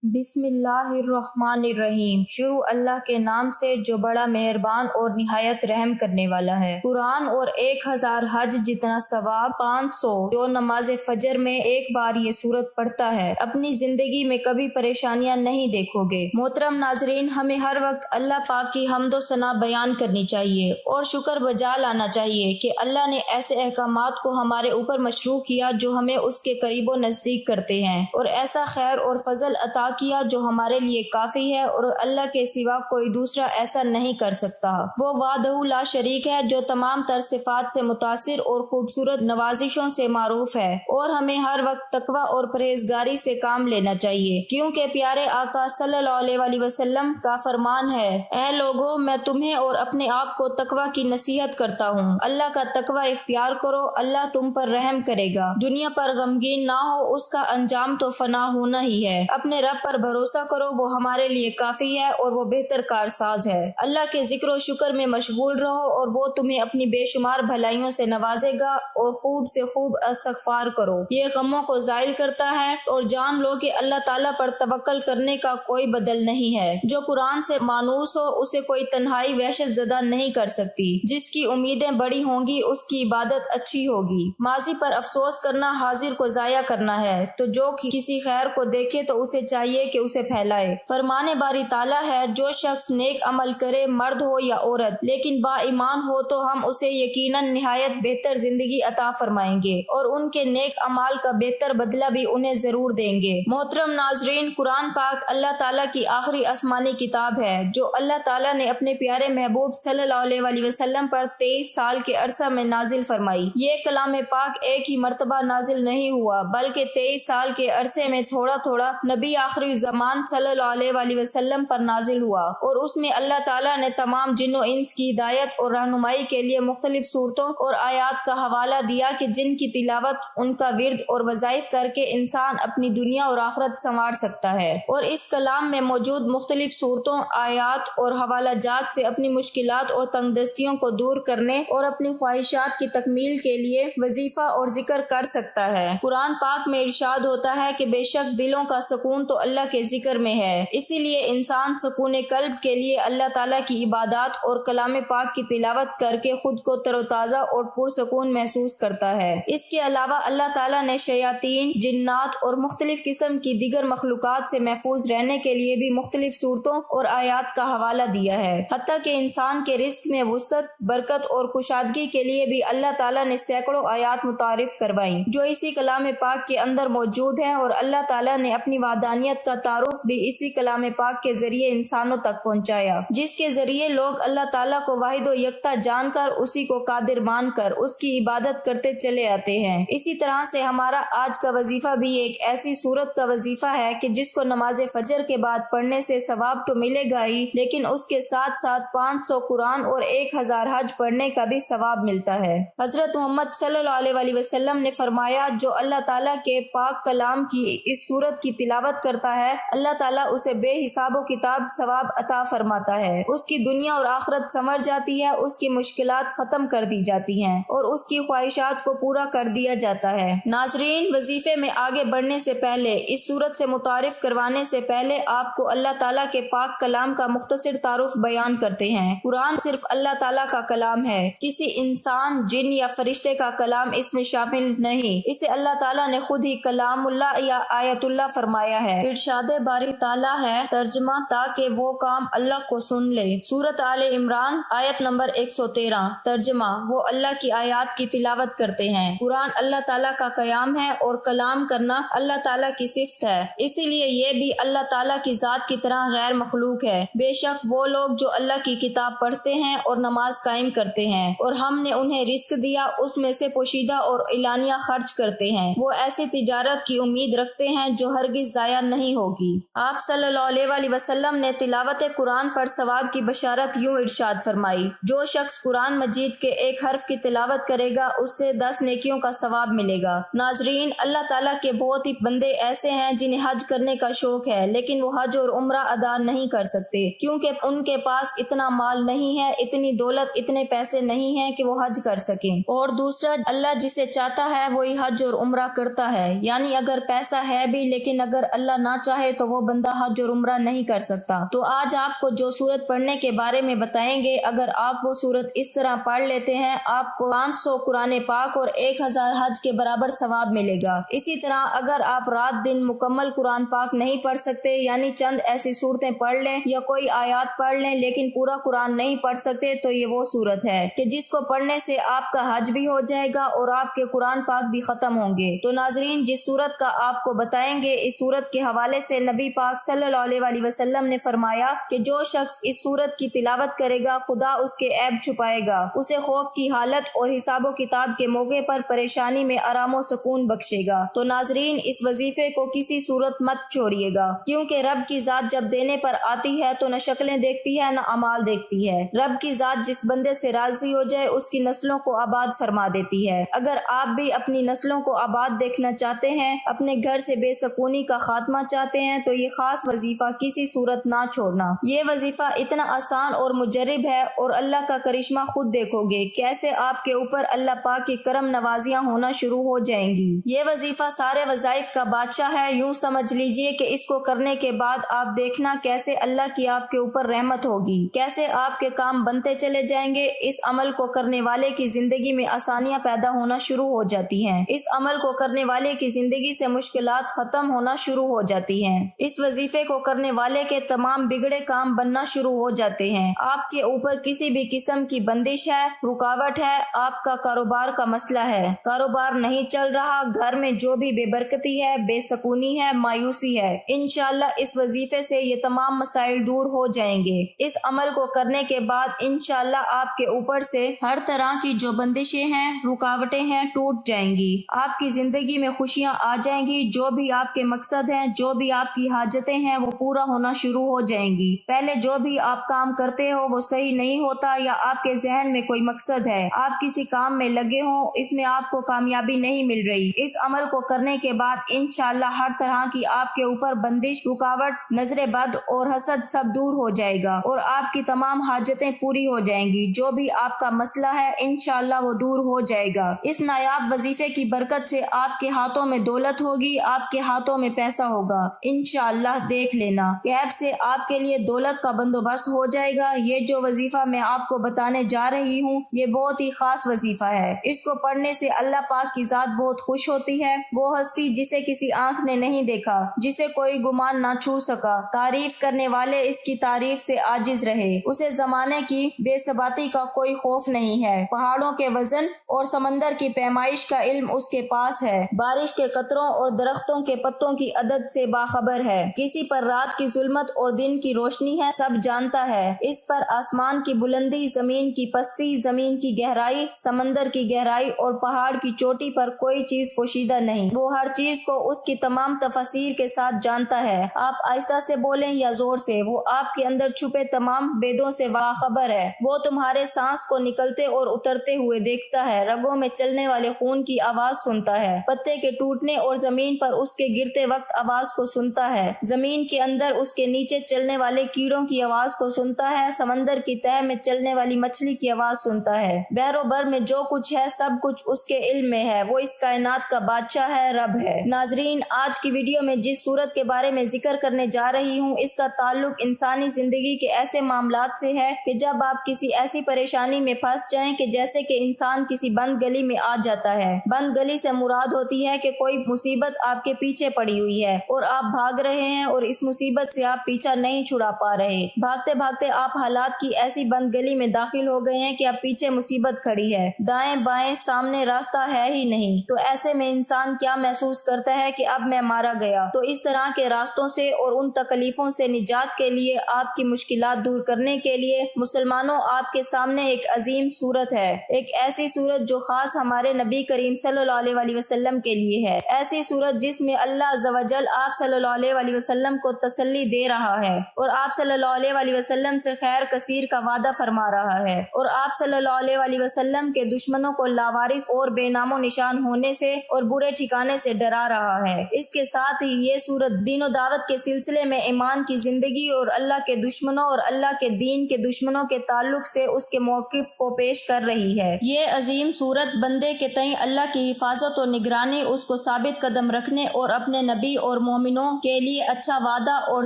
بسم اللہ الرحمن الرحیم۔ شروع اللہ کے نام سے جو بڑا مہربان اور نہایت رحم کرنے والا ہے۔ قرآن اور 1000 حج جتنا ثواب 500 جو نماز فجر میں ایک بار یہ سورت پڑھتا ہے اپنی زندگی میں کبھی پریشانیاں نہیں دیکھو گے۔ محترم ناظرین، ہمیں ہر وقت اللہ پاک کی حمد و ثنا بیان کرنی چاہیے اور شکر بجا لانا چاہیے کہ اللہ نے ایسے احکامات کو ہمارے اوپر مشروع کیا جو ہمیں اس کے قریب و نزدیک کرتے ہیں، اور ایسا خیر اور فضل عطا کیا جو ہمارے لیے کافی ہے اور اللہ کے سوا کوئی دوسرا ایسا نہیں کر سکتا۔ وہ وحدہ لا شریک ہے جو تمام تر صفات سے متاثر اور خوبصورت نوازشوں سے معروف ہے، اور ہمیں ہر وقت تقوی اور پرہیزگاری سے کام لینا چاہیے، کیونکہ پیارے آقا صلی اللہ علیہ وسلم کا فرمان ہے، اے لوگو، میں تمہیں اور اپنے آپ کو تقوی کی نصیحت کرتا ہوں۔ اللہ کا تقوی اختیار کرو، اللہ تم پر رحم کرے گا۔ دنیا پر غمگین نہ ہو، اس کا انجام تو فنا ہونا ہی ہے۔ اپنے رب پر بھروسہ کرو، وہ ہمارے لیے کافی ہے اور وہ بہتر کارساز ہے۔ اللہ کے ذکر و شکر میں مشغول رہو اور وہ تمہیں اپنی بے شمار بھلائیوں سے نوازے گا، اور خوب سے خوب استغفار کرو، یہ غموں کو زائل کرتا ہے، اور جان لو کہ اللہ تعالیٰ پر توکل کرنے کا کوئی بدل نہیں ہے۔ جو قرآن سے مانوس ہو اسے کوئی تنہائی وحشت زدہ نہیں کر سکتی۔ جس کی امیدیں بڑی ہوں گی اس کی عبادت اچھی ہوگی۔ ماضی پر افسوس کرنا حاضر کو ضائع کرنا ہے، تو جو کسی خیر کو دیکھے تو اسے چاہیے کہ اسے پھیلائے۔ فرمان باری تعالیٰ ہے، جو شخص نیک عمل کرے، مرد ہو یا عورت، لیکن با ایمان ہو، تو ہم اسے یقیناً نہایت بہتر زندگی عطا فرمائیں گے اور ان کے نیک اعمال کا بہتر بدلہ بھی انہیں ضرور دیں گے۔ محترم ناظرین، قرآن پاک اللہ تعالیٰ کی آخری آسمانی کتاب ہے جو اللہ تعالیٰ نے اپنے پیارے محبوب صلی اللہ علیہ وسلم پر 23 سال کے عرصہ میں نازل فرمائی۔ یہ کلام پاک ایک ہی مرتبہ نازل نہیں ہوا، بلکہ 23 سال کے عرصے میں تھوڑا تھوڑا نبی آخری زمان صلی اللہ علیہ وسلم پر نازل ہوا، اور اس میں اللہ تعالیٰ نے تمام جن و انس کی ہدایت اور رہنمائی کے لیے مختلف صورتوں اور آیات کا حوالہ دیا کہ جن کی تلاوت ان کا ورد اور وظائف کر کے انسان اپنی دنیا اور آخرت سنوار سکتا ہے، اور اس کلام میں موجود مختلف صورتوں، آیات اور حوالہ جات سے اپنی مشکلات اور تنگ دستیوں کو دور کرنے اور اپنی خواہشات کی تکمیل کے لیے وظیفہ اور ذکر کر سکتا ہے۔ قرآن پاک میں ارشاد ہوتا ہے کہ بے شک دلوں کا سکون تو اللہ کے ذکر میں ہے، اسی لیے انسان سکون قلب کے لیے اللہ تعالیٰ کی عبادات اور کلام پاک کی تلاوت کر کے خود کو تر و تازہ اور پرسکون محسوس کرتا ہے۔ اس کے علاوہ اللہ تعالیٰ نے شیاطین، جنات اور مختلف قسم کی دیگر مخلوقات سے محفوظ رہنے کے لیے بھی مختلف صورتوں اور آیات کا حوالہ دیا ہے۔ حتیٰ کہ انسان کے رزق میں وسعت، برکت اور کشادگی کے لیے بھی اللہ تعالیٰ نے سینکڑوں آیات متعارف کروائیں جو اسی کلام پاک کے اندر موجود ہیں، اور اللہ تعالیٰ نے اپنی وحدانیت کا تعارف بھی اسی کلام پاک کے ذریعے انسانوں تک پہنچایا، جس کے ذریعے لوگ اللہ تعالیٰ کو واحد و یکتا جان کر اسی کو قادر مان کر اس کی عبادت کرتے چلے آتے ہیں۔ اسی طرح سے ہمارا آج کا وظیفہ بھی ایک ایسی سورت کا وظیفہ ہے کہ جس کو نماز فجر کے بعد پڑھنے سے ثواب تو ملے گا ہی، لیکن اس کے ساتھ ساتھ 500 قرآن اور 1000 حج پڑھنے کا بھی ثواب ملتا ہے۔ حضرت محمد صلی اللہ علیہ وسلم نے فرمایا، جو اللہ تعالیٰ کے پاک کلام کی اس سورت کی تلاوت کرتا ہے، اللہ تعالیٰ اسے بے حساب و کتاب ثواب عطا فرماتا ہے، اس کی دنیا اور آخرت سنور جاتی ہے، اس کی مشکلات ختم کر دی جاتی ہیں اور اس کی خواہشات کو پورا کر دیا جاتا ہے۔ ناظرین، وظیفے میں آگے بڑھنے سے پہلے، اس سورت سے متعارف کروانے سے پہلے آپ کو اللہ تعالیٰ کے پاک کلام کا مختصر تعارف بیان کرتے ہیں۔ قرآن صرف اللہ تعالیٰ کا کلام ہے، کسی انسان، جن یا فرشتے کا کلام اس میں شامل نہیں، اسے اللہ تعالیٰ نے خود ہی کلام اللہ یا آیت اللہ فرمایا ہے۔ ارشاد باری تعالیٰ ہے، ترجمہ تاکہ وہ کام اللہ کو سن لے۔ سورۃ آل عمران آیت نمبر 113۔ ترجمہ، وہ اللہ کی آیات کی تلاوت کرتے ہیں۔ قرآن اللہ تعالیٰ کا قیام ہے اور کلام کرنا اللہ تعالیٰ کی صفت ہے، اسی لیے یہ بھی اللہ تعالیٰ کی ذات کی طرح غیر مخلوق ہے۔ بے شک وہ لوگ جو اللہ کی کتاب پڑھتے ہیں اور نماز قائم کرتے ہیں اور ہم نے انہیں رزق دیا، اس میں سے پوشیدہ اور اعلانیہ خرچ کرتے ہیں، وہ ایسی تجارت کی امید رکھتے ہیں جو ہرگز ضائع نہیں ہوگی۔ آپ صلی اللہ علیہ وسلم نے تلاوت قرآن پر ثواب کی بشارت یوں ارشاد فرمائی، جو شخص قرآن مجید کے ایک حرف کی تلاوت کرے گا اسے 10 نیکیوں کا ثواب ملے گا۔ ناظرین، اللہ تعالیٰ کے بہت ہی بندے ایسے ہیں جنہیں حج کرنے کا شوق ہے، لیکن وہ حج اور عمرہ ادا نہیں کر سکتے کیونکہ ان کے پاس اتنا مال نہیں ہے، اتنی دولت، اتنے پیسے نہیں ہیں کہ وہ حج کر سکیں۔ اور دوسرا، اللہ جسے چاہتا ہے وہی حج اور عمرہ کرتا ہے، یعنی اگر پیسہ ہے بھی لیکن اگر اللہ نہ نہ چاہے تو وہ بندہ حج اور عمرہ نہیں کر سکتا۔ تو آج آپ کو جو سورت پڑھنے کے بارے میں بتائیں گے، اگر آپ وہ سورت اس طرح پڑھ لیتے ہیں آپ کو 500 قرآن پاک اور 1000 حج کے برابر ثواب ملے گا۔ اسی طرح اگر آپ رات دن مکمل قرآن پاک نہیں پڑھ سکتے، یعنی چند ایسی صورتیں پڑھ لیں یا کوئی آیات پڑھ لیں لیکن پورا قرآن نہیں پڑھ سکتے، تو یہ وہ سورت ہے کہ جس کو پڑھنے سے آپ کا حج بھی ہو جائے گا اور آپ کے قرآن پاک بھی ختم ہوں گے۔ تو ناظرین، جس سورت کا آپ کو بتائیں گے، اس سورت کے حوالے سے نبی پاک صلی اللہ علیہ وسلم نے فرمایا کہ جو شخص اس سورت کی تلاوت کرے گا خدا اس کے عیب چھپائے گا، اسے خوف کی حالت اور حساب و کتاب کے موقع پر پریشانی میں آرام و سکون بخشے گا۔ تو ناظرین، اس وظیفے کو کسی صورت مت چھوڑیے گا، کیونکہ رب کی ذات جب دینے پر آتی ہے تو نہ شکلیں دیکھتی ہے نہ اعمال دیکھتی ہے۔ رب کی ذات جس بندے سے راضی ہو جائے اس کی نسلوں کو آباد فرما دیتی ہے۔ اگر آپ بھی اپنی نسلوں کو آباد دیکھنا چاہتے ہیں، اپنے گھر سے بے سکونی کا خاتمہ چاہتے ہیں، تو یہ خاص وظیفہ کسی صورت نہ چھوڑنا۔ یہ وظیفہ اتنا آسان اور مجرب ہے اور اللہ کا کرشمہ خود دیکھو گے کیسے آپ کے اوپر اللہ پاک کی کرم نوازیاں ہونا شروع ہو جائیں گی۔ یہ وظیفہ سارے وظائف کا بادشاہ ہے، یوں سمجھ لیجئے کہ اس کو کرنے کے بعد آپ دیکھنا کیسے اللہ کی آپ کے اوپر رحمت ہوگی، کیسے آپ کے کام بنتے چلے جائیں گے۔ اس عمل کو کرنے والے کی زندگی میں آسانیاں پیدا ہونا شروع ہو جاتی ہیں، اس عمل کو کرنے والے کی زندگی سے مشکلات ختم ہونا شروع ہو جاتی ہیں، اس وظیفے کو کرنے والے کے تمام بگڑے کام بننا شروع ہو جاتے ہیں۔ آپ کے اوپر کسی بھی قسم کی بندش ہے، رکاوٹ ہے، آپ کا کاروبار کا مسئلہ ہے، کاروبار نہیں چل رہا، گھر میں جو بھی بے برکتی ہے، بے سکونی ہے، مایوسی ہے، انشاءاللہ اس وظیفے سے یہ تمام مسائل دور ہو جائیں گے۔ اس عمل کو کرنے کے بعد انشاءاللہ آپ کے اوپر سے ہر طرح کی جو بندشیں ہیں، رکاوٹیں ہیں، ٹوٹ جائیں گی۔ آپ کی زندگی میں خوشیاں آ جائیں گی، جو بھی آپ کے مقصد ہیں، جو بھی آپ کی حاجتیں ہیں، وہ پورا ہونا شروع ہو جائیں گی۔ پہلے جو بھی آپ کام کرتے ہو وہ صحیح نہیں ہوتا، یا آپ کے ذہن میں کوئی مقصد ہے، آپ کسی کام میں لگے ہوں، اس میں آپ کو کامیابی نہیں مل رہی، اس عمل کو کرنے کے بعد انشاءاللہ ہر طرح کی آپ کے اوپر بندش، رکاوٹ، نظر بد اور حسد سب دور ہو جائے گا اور آپ کی تمام حاجتیں پوری ہو جائیں گی۔ جو بھی آپ کا مسئلہ ہے انشاءاللہ وہ دور ہو جائے گا۔ اس نایاب وظیفے کی برکت سے آپ کے ہاتھوں میں دولت ہوگی، آپ کے ہاتھوں میں پیسہ ہوگا، انشاءاللہ دیکھ لینا غیب سے آپ کے لیے دولت کا بندوبست ہو جائے گا۔ یہ جو وظیفہ میں آپ کو بتانے جا رہی ہوں یہ بہت ہی خاص وظیفہ ہے، اس کو پڑھنے سے اللہ پاک کی ذات بہت خوش ہوتی ہے۔ وہ ہستی جسے کسی آنکھ نے نہیں دیکھا، جسے کوئی گمان نہ چھو سکا، تعریف کرنے والے اس کی تعریف سے عاجز رہے، اسے زمانے کی بے ثباتی کا کوئی خوف نہیں ہے، پہاڑوں کے وزن اور سمندر کی پیمائش کا علم اس کے پاس ہے، بارش کے قطروں اور درختوں کے پتوں کی عدد سے باخبر ہے، کسی پر رات کی ظلمت اور دن کی روشنی ہے سب جانتا ہے، اس پر آسمان کی بلندی، زمین کی پستی، زمین کی گہرائی، سمندر کی گہرائی اور پہاڑ کی چوٹی پر کوئی چیز پوشیدہ نہیں، وہ ہر چیز کو اس کی تمام تفاصیر کے ساتھ جانتا ہے۔ آپ آہستہ سے بولیں یا زور سے، وہ آپ کے اندر چھپے تمام بیدوں سے باخبر ہے، وہ تمہارے سانس کو نکلتے اور اترتے ہوئے دیکھتا ہے، رگوں میں چلنے والے خون کی آواز سنتا ہے، پتے کے ٹوٹنے اور زمین پر اس کے گرتے وقت آواز کو سنتا ہے، زمین کے اندر اس کے نیچے چلنے والے کیڑوں کی آواز کو سنتا ہے، سمندر کی تہہ میں چلنے والی مچھلی کی آواز سنتا ہے، بحر و بر میں جو کچھ ہے سب کچھ اس کے علم میں ہے، وہ اس کائنات کا بادشاہ ہے، رب ہے۔ ناظرین، آج کی ویڈیو میں جس صورت کے بارے میں ذکر کرنے جا رہی ہوں اس کا تعلق انسانی زندگی کے ایسے معاملات سے ہے کہ جب آپ کسی ایسی پریشانی میں پھنس جائیں کہ جیسے کہ انسان کسی بند گلی میں آ جاتا ہے، بند گلی سے مراد ہوتی ہے کہ کوئی مصیبت آپ کے پیچھے پڑی ہوئی ہے اور آپ بھاگ رہے ہیں اور اس مصیبت سے آپ پیچھا نہیں چھڑا پا رہے، بھاگتے بھاگتے آپ حالات کی ایسی بند گلی میں داخل ہو گئے ہیں کہ اب پیچھے مصیبت کھڑی ہے، دائیں بائیں سامنے راستہ ہے ہی نہیں، تو ایسے میں انسان کیا محسوس کرتا ہے کہ اب میں مارا گیا۔ تو اس طرح کے راستوں سے اور ان تکلیفوں سے نجات کے لیے، آپ کی مشکلات دور کرنے کے لیے مسلمانوں آپ کے سامنے ایک عظیم صورت ہے، ایک ایسی صورت جو خاص ہمارے نبی کریم صلی اللہ علیہ وسلم کے لیے ہے، ایسی صورت جس میں اللہ عز و جل آپ صلی اللہ علیہ وسلم کو تسلی دے رہا ہے اور آپ صلی اللہ علیہ وسلم سے خیر کثیر کا وعدہ فرما رہا ہے اور آپ صلی اللہ علیہ وسلم کے دشمنوں کو لاوارث اور بے نام و نشان ہونے سے اور برے ٹھکانے سے ڈرا رہا ہے۔ اس کے ساتھ ہی یہ صورت دین و دعوت کے سلسلے میں ایمان کی زندگی اور اللہ کے دشمنوں اور اللہ کے دین کے دشمنوں کے تعلق سے اس کے موقف کو پیش کر رہی ہے۔ یہ عظیم صورت بندے کے تئیں اللہ کی حفاظت اور نگرانی، اس کو ثابت قدم رکھنے اور اپنے نبی اور مومن مومنوں کے لیے اچھا وعدہ اور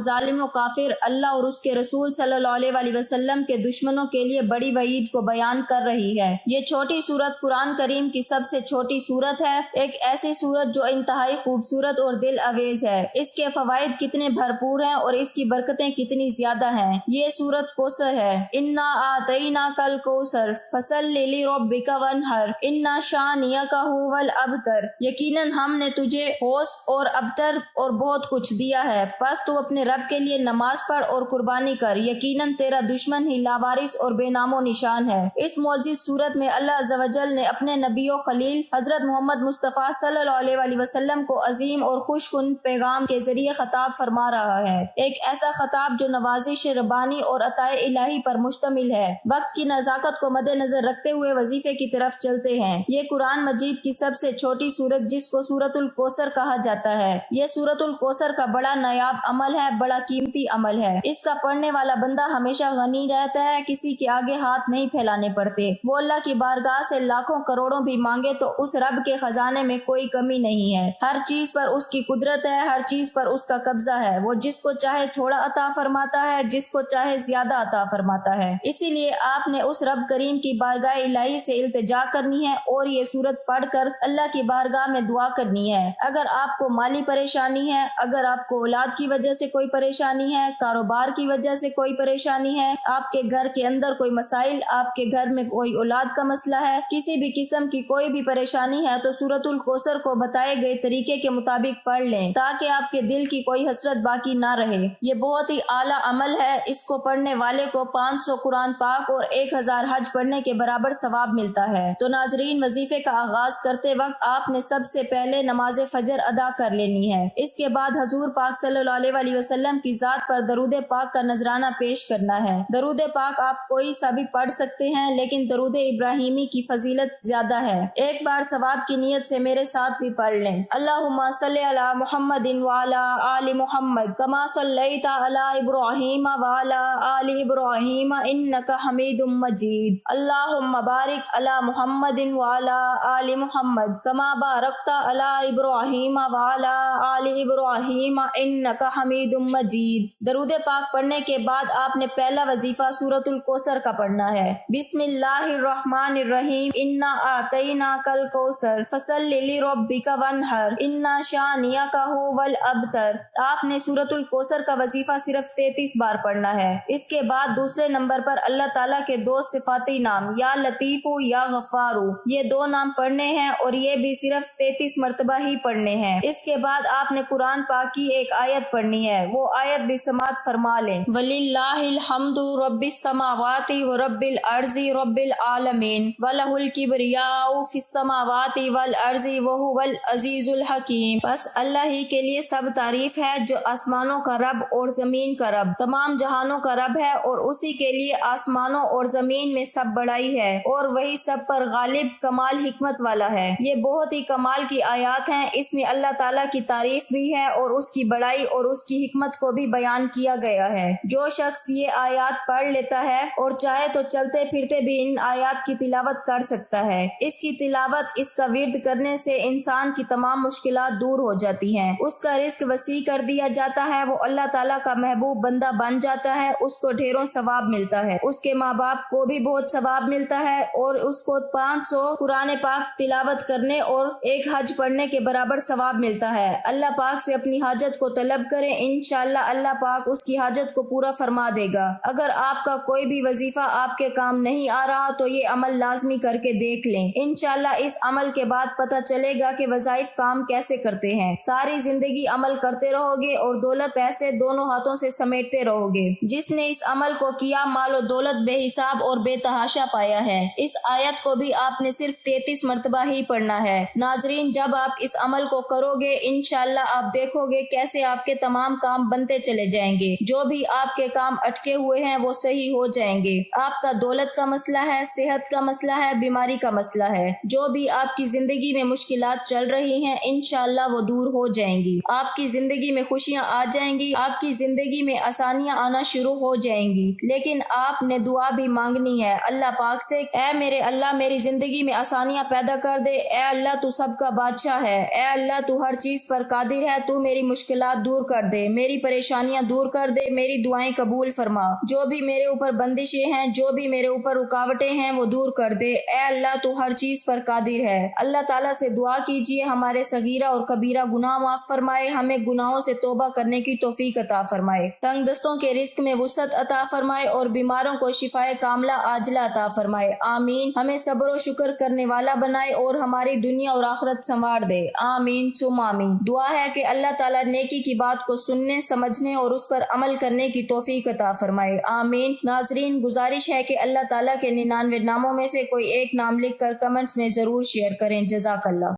ظالم و کافر اللہ اور اس کے رسول صلی اللہ علیہ وسلم کے دشمنوں کے لیے بڑی وعید کو بیان کر رہی ہے۔ یہ چھوٹی سورت قرآن کریم کی سب سے چھوٹی سورت ہے، ایک ایسی سورت جو انتہائی خوبصورت اور دل آویز ہے۔ اس کے فوائد کتنے بھرپور ہیں اور اس کی برکتیں کتنی زیادہ ہیں۔ یہ سورت کوثر ہے۔ انا اعطیناک الکوثر فصل لربک وانحر ان شانئک ھو الابتر، یقیناً ہم نے تجھے ہوش اور ابتر اور بہت کچھ دیا ہے، پس تو اپنے رب کے لیے نماز پڑھ اور قربانی کر، یقیناً تیرا دشمن ہی لاوارث اور بے نام و نشان ہے۔ اس معزز سورت میں اللہ عز و جل نے اپنے نبی و خلیل حضرت محمد مصطفیٰ صلی اللہ علیہ وسلم کو عظیم اور خوش کن پیغام کے ذریعے خطاب فرما رہا ہے، ایک ایسا خطاب جو نوازش ربانی اور عطائے الہی پر مشتمل ہے۔ وقت کی نزاکت کو مد نظر رکھتے ہوئے وظیفے کی طرف چلتے ہیں۔ یہ قرآن مجید کی سب سے چھوٹی سورت جس کو سورت الکوثر کہا جاتا ہے، یہ سورت الکوثر کا بڑا نایاب عمل ہے، بڑا قیمتی عمل ہے۔ اس کا پڑھنے والا بندہ ہمیشہ غنی رہتا ہے، کسی کے آگے ہاتھ نہیں پھیلانے پڑتے۔ وہ اللہ کی بارگاہ سے لاکھوں کروڑوں بھی مانگے تو اس رب کے خزانے میں کوئی کمی نہیں ہے۔ ہر چیز پر اس کی قدرت ہے، ہر چیز پر اس کا قبضہ ہے۔ وہ جس کو چاہے تھوڑا عطا فرماتا ہے، جس کو چاہے زیادہ عطا فرماتا ہے۔ اسی لیے آپ نے اس رب کریم کی بارگاہ الہی سے التجا کرنی ہے اور یہ سورت پڑھ کر اللہ کی بارگاہ میں دعا کرنی ہے۔ اگر آپ کو مالی پریشانی ہے، اگر آپ کو اولاد کی وجہ سے کوئی پریشانی ہے، کاروبار کی وجہ سے کوئی پریشانی ہے، آپ کے گھر کے اندر کوئی مسائل، آپ کے گھر میں کوئی اولاد کا مسئلہ ہے، کسی بھی قسم کی کوئی بھی پریشانی ہے تو سورت الکوثر کو بتائے گئے طریقے کے مطابق پڑھ لیں تاکہ آپ کے دل کی کوئی حسرت باقی نہ رہے۔ یہ بہت ہی اعلیٰ عمل ہے، اس کو پڑھنے والے کو 500 قرآن پاک اور 1000 حج پڑھنے کے برابر ثواب ملتا ہے۔ تو ناظرین، وظیفے کا آغاز کرتے وقت آپ نے سب سے پہلے نماز فجر ادا کر لینی ہے۔ اس کے بعد حضور پاک صلی اللہ علیہ وسلم کی ذات پر درود پاک کا نذرانہ پیش کرنا ہے۔ درود پاک آپ کوئی سا بھی پڑھ سکتے ہیں، لیکن درود ابراہیمی کی فضیلت زیادہ ہے۔ ایک بار ثواب کی نیت سے میرے ساتھ بھی پڑھ لیں۔ اللہم صلی علی محمد وعلی آل محمد کما صلیت علی ابراہیم وعلی آل ابراہیم انک حمید مجید۔ اللہم بارک علی محمد وعلی آل محمد کما بارکت علی ابراہیم وعلی آل ابراہیم انک حمید مجید۔ درود پاک پڑھنے کے بعد آپ نے پہلا وظیفہ سورت الکوثر کا پڑھنا ہے۔ بسم اللہ الرحمن الرحیم انا اعطیناک الکوثر فصل لربک وانحر ان شانئک ھو الابتر۔ آپ نے سورت الکوثر کا وظیفہ صرف 33 بار پڑھنا ہے۔ اس کے بعد دوسرے نمبر پر اللہ تعالیٰ کے 2 صفاتی نام یا لطیف یا غفار، یہ 2 نام پڑھنے ہیں اور یہ بھی صرف 33 مرتبہ ہی پڑھنے ہیں۔ اس کے بعد آپ نے قرآن پاک کی ایک آیت پڑھنی ہے، وہ آیت بھی سماعت فرما لیں۔ وَلِلَّهِ الْحَمْدُ رَبِّ السَّمَاوَاتِ وَرَبِّ الْأَرْضِ رَبِّ الْعَالَمِينَ وَلَهُ الْكِبْرِيَاءُ فِي السَّمَاوَاتِ وَالْأَرْضِ وَهُوَ الْعَزِيزُ الْحَكِيمُ۔ بس اللہ ہی کے لیے سب تعریف ہے جو آسمانوں کا رب اور زمین کا رب، تمام جہانوں کا رب ہے، اور اسی کے لیے آسمانوں اور زمین میں سب بڑائی ہے اور وہی سب پر غالب کمال حکمت والا ہے۔ یہ بہت ہی کمال کی آیات ہیں، اس میں اللہ تعالیٰ کی تعریف بھی ہے اور اس کی بڑائی اور اس کی حکمت کو بھی بیان کیا گیا ہے۔ جو شخص یہ آیات پڑھ لیتا ہے اور چاہے تو چلتے پھرتے بھی ان آیات کی تلاوت کر سکتا ہے۔ اس کی تلاوت، اس کا ورد کرنے سے انسان کی تمام مشکلات دور ہو جاتی ہیں، اس کا رزق وسیع کر دیا جاتا ہے، وہ اللہ تعالیٰ کا محبوب بندہ بن جاتا ہے، اس کو ڈھیروں ثواب ملتا ہے، اس کے ماں باپ کو بھی بہت ثواب ملتا ہے اور اس کو 500 قرآن پاک تلاوت کرنے اور 1 حج پڑھنے کے برابر ثواب ملتا ہے۔ اللہ پاک سے اپنی حاجت کو طلب کریں، انشاءاللہ اللہ پاک اس کی حاجت کو پورا فرما دے گا۔ اگر آپ کا کوئی بھی وظیفہ آپ کے کام نہیں آ رہا تو یہ عمل لازمی کر کے دیکھ لیں، انشاءاللہ اس عمل کے بعد پتہ چلے گا کہ وظائف کام کیسے کرتے ہیں۔ ساری زندگی عمل کرتے رہو گے اور دولت پیسے دونوں ہاتھوں سے سمیٹتے رہو گے۔ جس نے اس عمل کو کیا مال و دولت بے حساب اور بے تحاشا پایا ہے۔ اس آیت کو بھی آپ نے صرف 33 مرتبہ ہی پڑھنا ہے۔ ناظرین، جب آپ اس عمل کو کرو گے انشاءاللہ آپ دیکھو گے کیسے آپ کے تمام کام بنتے چلے جائیں گے، جو بھی آپ کے کام اٹکے ہوئے ہیں وہ صحیح ہو جائیں گے۔ آپ کا دولت کا مسئلہ ہے، صحت کا مسئلہ ہے، بیماری کا مسئلہ ہے، جو بھی آپ کی زندگی میں مشکلات چل رہی ہیں انشاءاللہ وہ دور ہو جائیں گی۔ آپ کی زندگی میں خوشیاں آ جائیں گی، آپ کی زندگی میں آسانیاں آنا شروع ہو جائیں گی، لیکن آپ نے دعا بھی مانگنی ہے اللہ پاک سے، اے میرے اللہ میری زندگی میں آسانیاں پیدا کر دے، اے اللہ تو سب کا بادشاہ ہے، اے اللہ تو ہر چیز پر قادر ہے، تو میری مشکلات دور کر دے، میری پریشانیاں دور کر دے، میری دعائیں قبول فرما، جو بھی میرے اوپر بندشیں ہیں، جو بھی میرے اوپر رکاوٹیں ہیں وہ دور کر دے۔ اے اللہ تو ہر چیز پر قادر ہے۔ اللہ تعالیٰ سے دعا کیجئے ہمارے صغیرہ اور کبیرہ گناہ معاف فرمائے، ہمیں گناہوں سے توبہ کرنے کی توفیق عطا فرمائے، تنگ دستوں کے رزق میں وسعت عطا فرمائے اور بیماروں کو شفائے کاملہ عاجلہ عطا فرمائے، آمین۔ ہمیں صبر و شکر کرنے والا بنائے اور ہماری دنیا اور آخرت سنوار دے، آمین ثم آمین۔ دعا ہے کہ اللہ تعالیٰ نیکی کی بات کو سننے، سمجھنے اور اس پر عمل کرنے کی توفیق عطا فرمائے، آمین۔ ناظرین، گزارش ہے کہ اللہ تعالیٰ کے 99 ناموں میں سے کوئی ایک نام لکھ کر کمنٹس میں ضرور شیئر کریں، جزاک اللہ۔